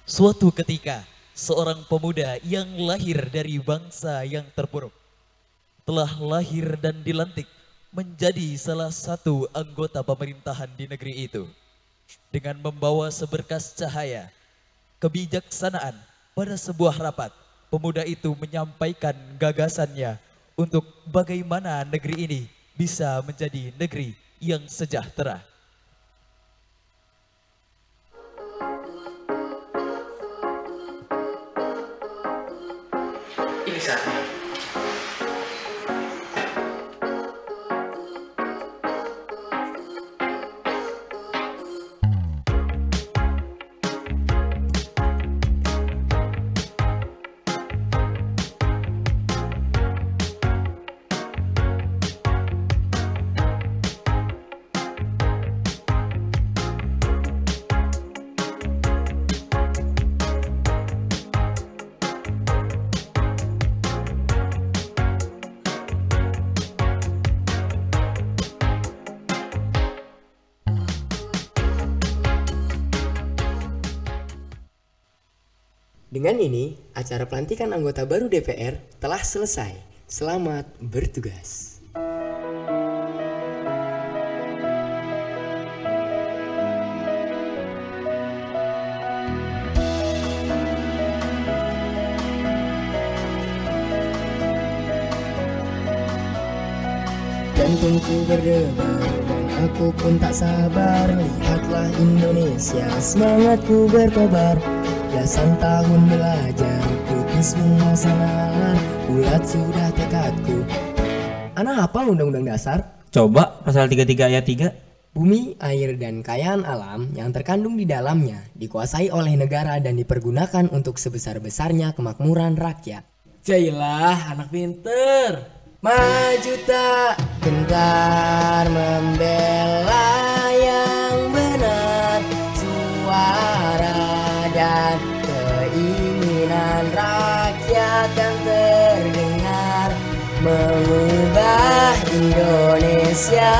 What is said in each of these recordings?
Suatu ketika, seorang pemuda yang lahir dari bangsa yang terpuruk telah lahir dan dilantik menjadi salah satu anggota pemerintahan di negeri itu. Dengan membawa seberkas cahaya, kebijaksanaan pada sebuah rapat, pemuda itu menyampaikan gagasannya untuk bagaimana negeri ini bisa menjadi negeri yang sejahtera. Ini saatnya. Dengan ini, acara pelantikan anggota baru DPR telah selesai. Selamat bertugas. Jantungku berdebar dan aku pun tak sabar. Lihatlah Indonesia, semangatku berkobar. Belasan tahun belajar, putih semua nalar, bulat sudah tekadku. Ana hafal undang-undang dasar? Coba pasal 33 ayat 3. Bumi, air, dan kekayaan alam yang terkandung di dalamnya dikuasai oleh negara dan dipergunakan untuk sebesar-besarnya kemakmuran rakyat. Jailah anak pinter. Maju tak gentar membela yang benar, suara dan keinginan rakyat yang terdengar, mengubah Indonesia,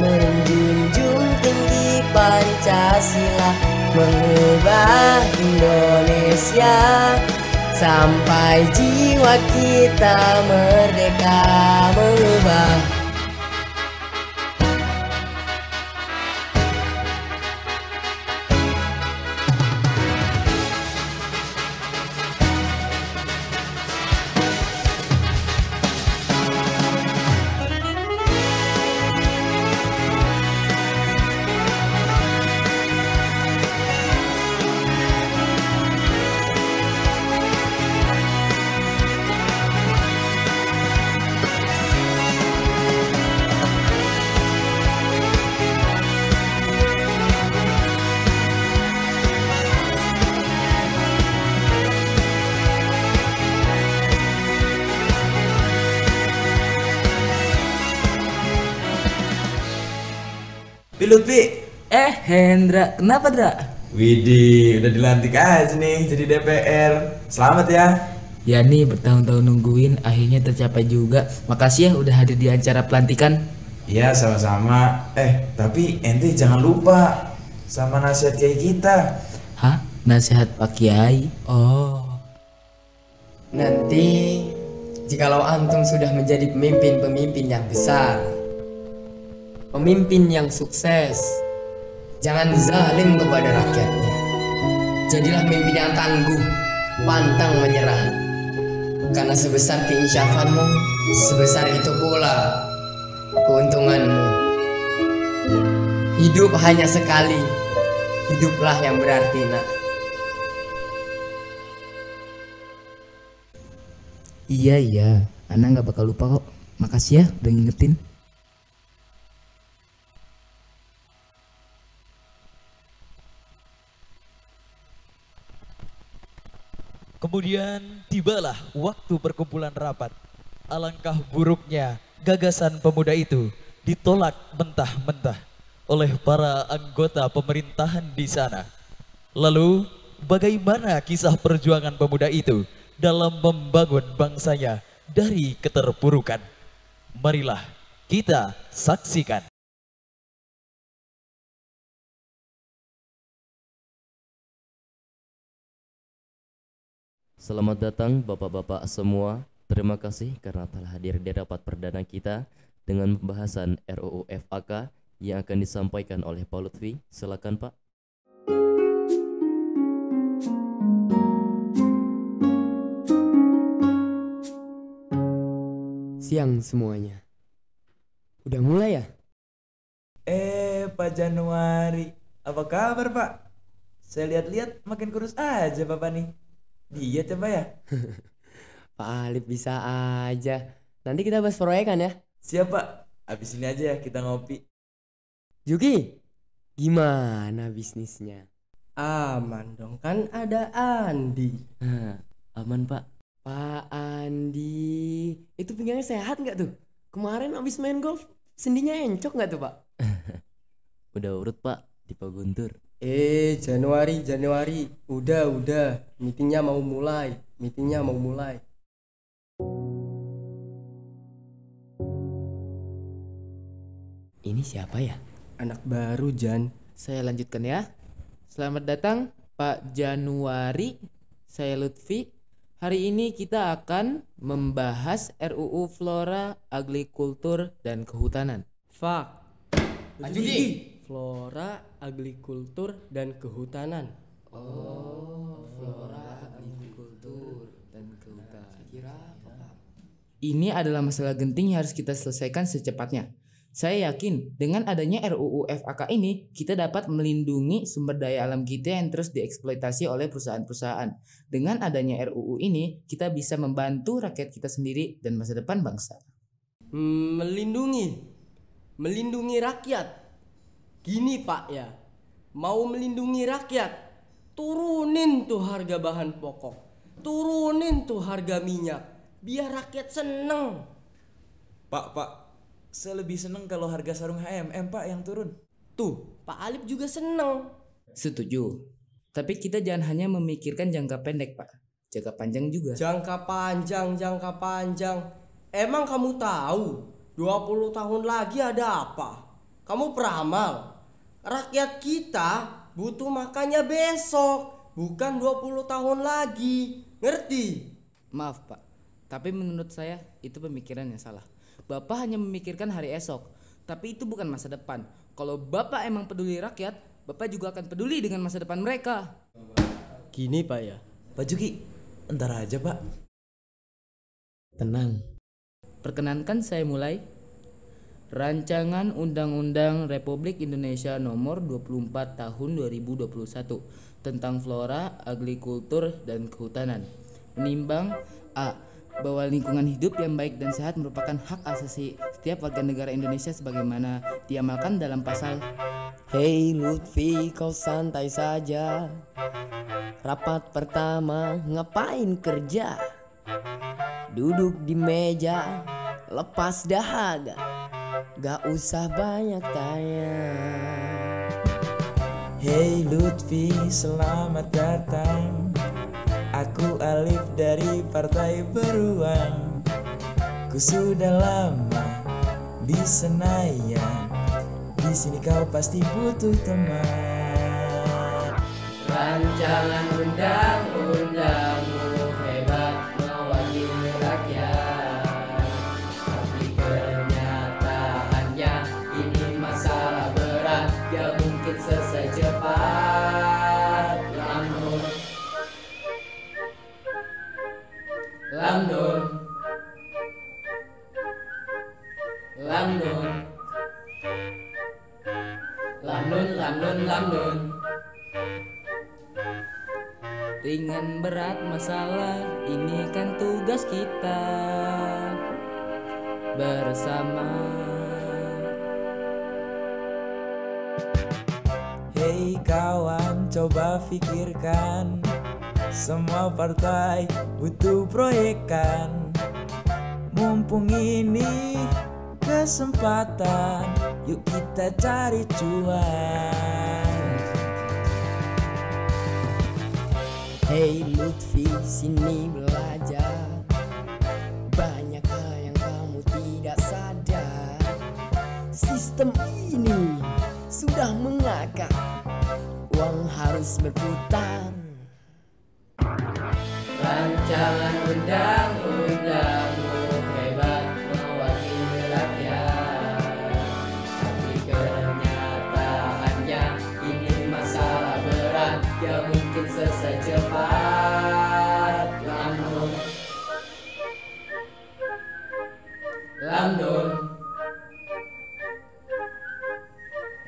menjunjung tinggi Pancasila, mengubah Indonesia sampai jiwa kita merdeka, mengubah. Pilut, Pi. Hendra, kenapa Dra? Widih, udah dilantik aja nih jadi DPR. Selamat ya. Ya nih, bertahun-tahun nungguin, akhirnya tercapai juga. Makasih ya udah hadir di acara pelantikan. Iya, sama-sama. Tapi ente jangan lupa sama nasihat kiai kita. Hah? Nasihat Pak Kiai? Oh. Nanti, jikalau antum sudah menjadi pemimpin-pemimpin yang besar, pemimpin yang sukses, jangan zalim kepada rakyatnya. Jadilah pemimpin yang tangguh, pantang menyerah. Karena sebesar keinsyafanmu, sebesar itu pula keuntunganmu. Hidup hanya sekali, hiduplah yang berarti, nak. Iya, Ana nggak bakal lupa kok. Makasih ya udah ngingetin. Kemudian tibalah waktu perkumpulan rapat. Alangkah buruknya gagasan pemuda itu ditolak mentah-mentah oleh para anggota pemerintahan di sana. Lalu bagaimana kisah perjuangan pemuda itu dalam membangun bangsanya dari keterpurukan? Marilah kita saksikan. Selamat datang Bapak-Bapak semua. Terima kasih karena telah hadir di rapat perdana kita dengan pembahasan RUU FAK yang akan disampaikan oleh Pak Lutfi. Silakan Pak. Siang semuanya. Udah mulai ya? Pak Januari, apa kabar Pak? Saya lihat-lihat makin kurus aja Bapak nih. Diet ya Pak ya? Pak Alif bisa aja. Nanti kita bahas proyekan ya. Siap Pak, abis ini aja ya kita ngopi. Juki, gimana bisnisnya? Aman dong, kan ada Andi. Aman Pak. Pak Andi, itu pinggangnya sehat nggak tuh? Kemarin abis main golf, sendinya encok nggak tuh Pak? Udah urut Pak di Pak Guntur. Januari. Udah. Meetingnya mau mulai. Ini siapa ya? Anak baru, Jan. Saya lanjutkan ya. Selamat datang Pak Januari. Saya Lutfi. Hari ini kita akan membahas RUU Flora, Agrikultur, dan Kehutanan. Fak. Juki. Flora, agrikultur, dan kehutanan. Flora, Agrikultur, dan Kehutanan. Ini adalah masalah genting yang harus kita selesaikan secepatnya. Saya yakin dengan adanya RUU FAK ini, kita dapat melindungi sumber daya alam kita yang terus dieksploitasi oleh perusahaan-perusahaan. Dengan adanya RUU ini, kita bisa membantu rakyat kita sendiri dan masa depan bangsa. Melindungi rakyat. Gini Pak ya, mau melindungi rakyat, turunin tuh harga bahan pokok, turunin tuh harga minyak, biar rakyat seneng. Pak, saya lebih seneng kalau harga sarung H&M Pak yang turun. Tuh, Pak Alif juga seneng. Setuju. Tapi kita jangan hanya memikirkan jangka pendek, Pak. Jangka panjang juga. Jangka panjang. Emang kamu tahu 20 tahun lagi ada apa? Kamu peramal. Rakyat kita butuh makannya besok, bukan 20 tahun lagi. Ngerti? Maaf, Pak. Tapi menurut saya itu pemikiran yang salah. Bapak hanya memikirkan hari esok, tapi itu bukan masa depan. Kalau Bapak emang peduli rakyat, Bapak juga akan peduli dengan masa depan mereka. Gini Pak ya. Pak Juki, entar aja Pak. Tenang. Perkenankan saya mulai. Rancangan Undang-Undang Republik Indonesia Nomor 24 Tahun 2021 tentang Flora, Agrikultur, dan Kehutanan menimbang A. Bahwa lingkungan hidup yang baik dan sehat merupakan hak asasi setiap warga negara Indonesia sebagaimana diamalkan dalam pasal. Hei Lutfi, kau santai saja. Rapat pertama ngapain kerja? Duduk di meja, lepas dahaga, gak usah banyak tanya. Hey Lutfi, selamat datang. Aku Alif dari Partai Beruang. Ku sudah lama di Senayan. Di sini kau pasti butuh teman. Rancangan undang-undangmu hebat mewakili rakyat, tapi kenyataannya ini masalah berat, gak mungkin selesai cepat. Lamnun. Ringan berat masalah, ini kan tugas kita bersama. Hei kawan, coba pikirkan. Semua partai butuh proyekan. Mumpung ini kesempatan, yuk kita cari cuan. Hei Lutfi, sini belajar. Banyak hal yang kamu tidak sadar. Sistem ini sudah mengakar, uang harus berputar. Rancangan undang-undangmu hebat mewakili rakyat, tapi kenyataannya ini masalah berat yang mungkin selesai cepat. Lamnun, lamnun,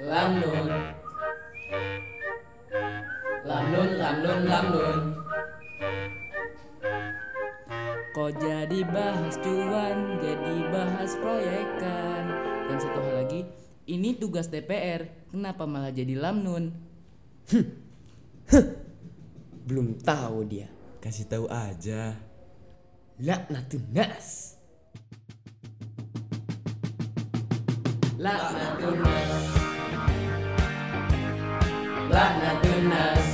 lamnun, lamnun, lamnun, lamnun. Kok jadi bahas cuan, jadi bahas proyekan. Dan satu hal lagi, ini tugas DPR, kenapa malah jadi lamnun? Belum tahu dia. Kasih tahu aja. Laknatun nas. Laknatun nas, laknatun nas,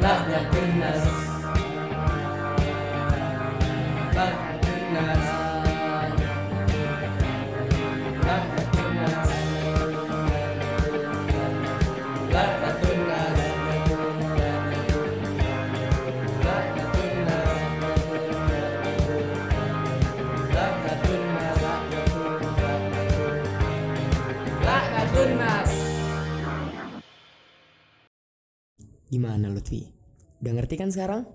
laknatun nas, laknatun nas, laknatun nas, laknatun nas, laknatun nas, laknatun nas, laknatun nas. Gimana Lutfi? Udah ngerti kan sekarang?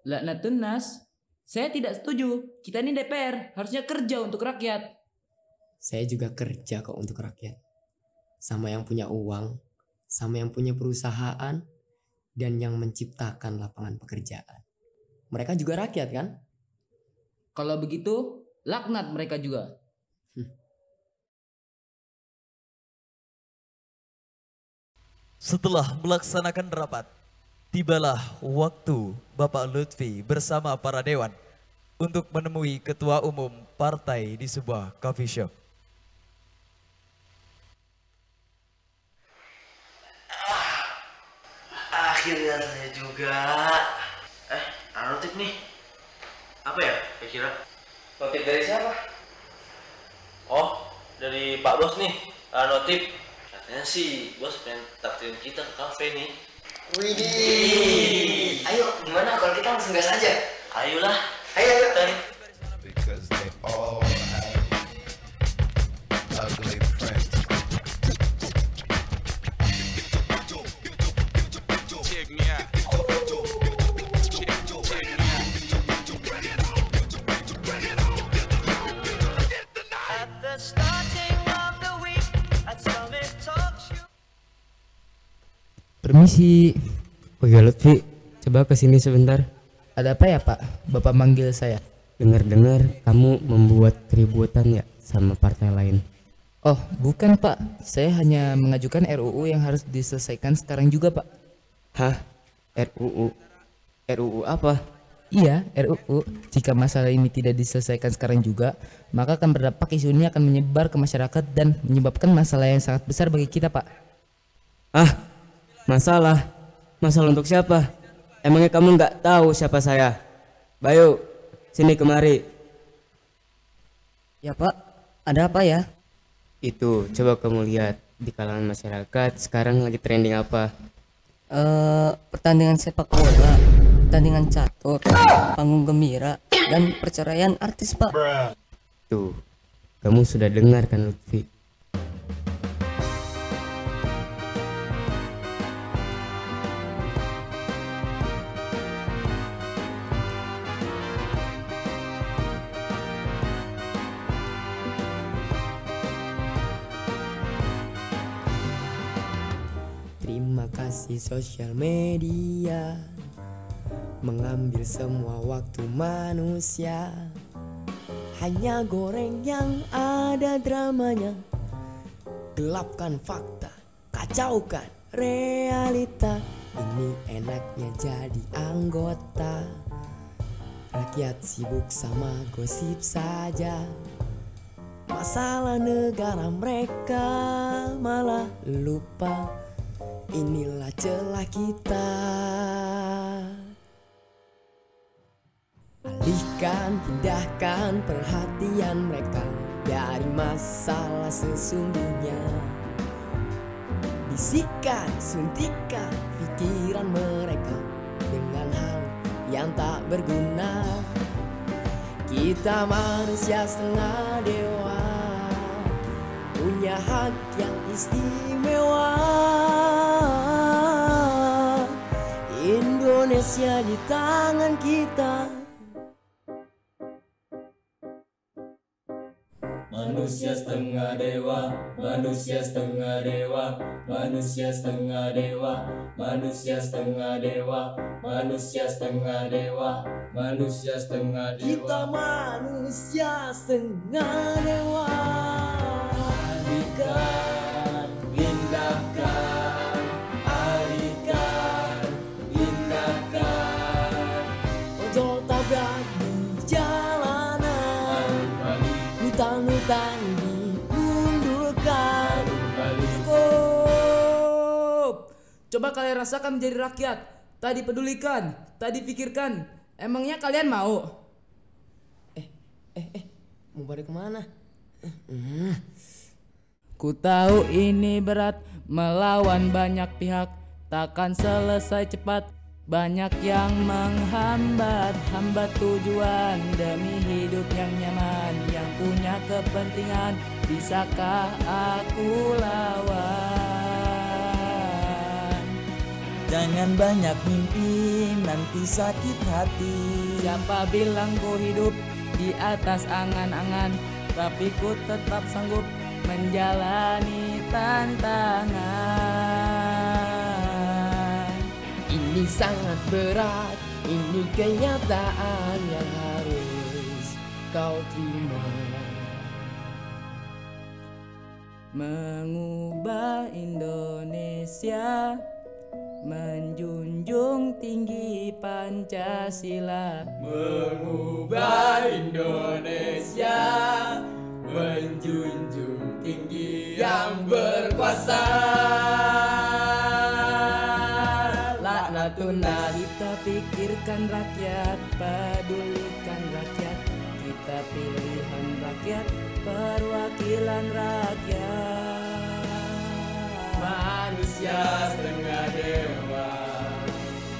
Laknatun nas. Saya tidak setuju. Kita ini DPR, harusnya kerja untuk rakyat. Saya juga kerja kok untuk rakyat. Sama yang punya uang, sama yang punya perusahaan, dan yang menciptakan lapangan pekerjaan. Mereka juga rakyat kan? Kalau begitu, laknat mereka juga. Setelah melaksanakan rapat, tibalah waktu Bapak Lutfi bersama para dewan untuk menemui ketua umum partai di sebuah coffee shop. Akhirnya saya juga. Ada notif nih. Apa ya kira-kira? Notif dari siapa? Oh, dari Pak Bos nih. Notif. Katanya sih Bos pengen takdirin kita ke kafe nih. Widih. Ayo, gimana kalau kita langsung gas aja? Ayolah. Ayo. Because they all have ugly friends. Check me out. At the starting of the week at Summit Talk Show. Permisi. Oke Lutfi, coba kesini sebentar. Ada apa ya Pak? Bapak manggil saya. Dengar-dengar kamu membuat keributan ya sama partai lain. Oh, bukan Pak. Saya hanya mengajukan RUU yang harus diselesaikan sekarang juga Pak. Hah? RUU? RUU apa? Iya, RUU. Jika masalah ini tidak diselesaikan sekarang juga, maka akan berdampak, isu ini akan menyebar ke masyarakat dan menyebabkan masalah yang sangat besar bagi kita Pak. Ah, masalah? Masalah untuk siapa? Emangnya kamu nggak tahu siapa saya? Bayu, sini kemari. Ya Pak, ada apa ya? Itu, coba kamu lihat di kalangan masyarakat sekarang lagi trending apa? Pertandingan sepak bola, pertandingan catur, panggung gembira, dan perceraian artis Pak. Tuh, kamu sudah dengar kan Lutfi? Terima kasih sosial media mengambil semua waktu manusia. Hanya goreng yang ada dramanya, gelapkan fakta, kacaukan realita. Ini enaknya jadi anggota, rakyat sibuk sama gosip saja. Masalah negara mereka malah lupa. Inilah celah kita. Alihkan, pindahkan perhatian mereka dari masalah sesungguhnya. Bisikan, suntikan pikiran mereka dengan hal berguna. Kita manusia setengah dewa, punya hak yang istimewa. Indonesia di tangan kita. Manusia setengah dewa, manusia setengah dewa, manusia setengah dewa, manusia setengah dewa, manusia setengah dewa, manusia setengah dewa. Kita manusia setengah dewa. Alihkan, pindahkan, alihkan, pindahkan. Ojol tabrak di jalanan, hutan-hutan dimundurkan. Cukup. Coba kalian rasakan menjadi rakyat. Tadi pedulikan, tadi pikirkan. Emangnya kalian mau? Mau balik kemana? Ku tahu ini berat, melawan banyak pihak, takkan selesai cepat. Banyak yang menghambat, hambat tujuan demi hidup yang nyaman, yang punya kepentingan. Bisakah aku lawan? Jangan banyak mimpi, nanti sakit hati. Siapa bilang ku hidup di atas angan-angan, tapi ku tetap sanggup menjalani tantangan. Ini sangat berat, ini kenyataan yang harus kau terima. Mengubah Indonesia, menjunjung tinggi Pancasila. Mengubah Indonesia, menjunjung tinggi yang berkuasa. Laknatullah. Kita pikirkan rakyat, pedulikan rakyat. Kita pilihan rakyat, perwakilan rakyat. Manusia setengah dewa,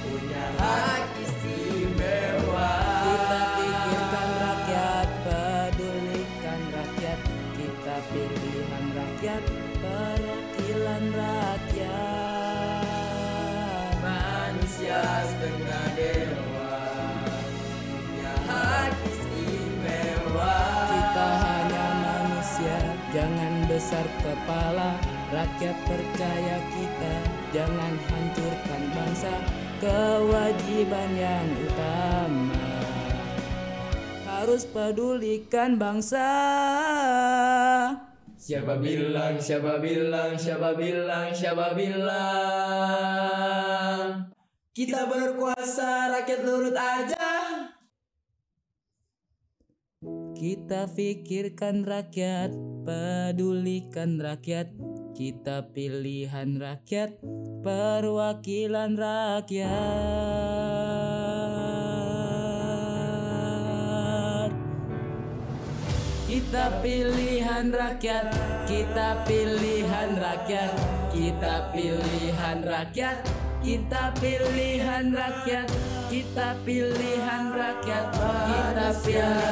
punya hak istimewa. Kita pikirkan rakyat, pedulikan rakyat. Kita pilihan rakyat, perwakilan rakyat. Manusia setengah dewa, punya hak istimewa. Kita hanya manusia, jangan besar kepala. Rakyat percaya kita, jangan hancurkan bangsa. Kewajiban yang utama harus pedulikan bangsa. Siapa bilang, siapa bilang, siapa bilang, siapa bilang kita berkuasa, rakyat nurut aja. Kita pikirkan rakyat, pedulikan rakyat. Kita pilihan rakyat, perwakilan rakyat. Kita pilihan rakyat, kita pilihan rakyat. Kita pilihan rakyat, kita pilihan rakyat. Kita pilihan rakyat, kita pilihan rakyat. Kita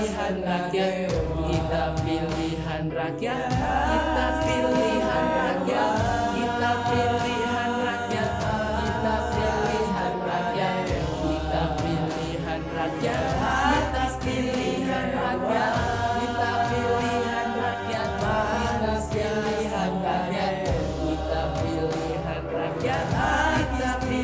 pilihan rakyat, kita pilihan rakyat. Kita pilihan rakyat, kita pilihan rakyat. Kita pilihan rakyat, kita pilihan rakyat. Kita pilihan rakyat, kita pilihan rakyat. Kita pilihan rakyat, kita pilihan rakyat.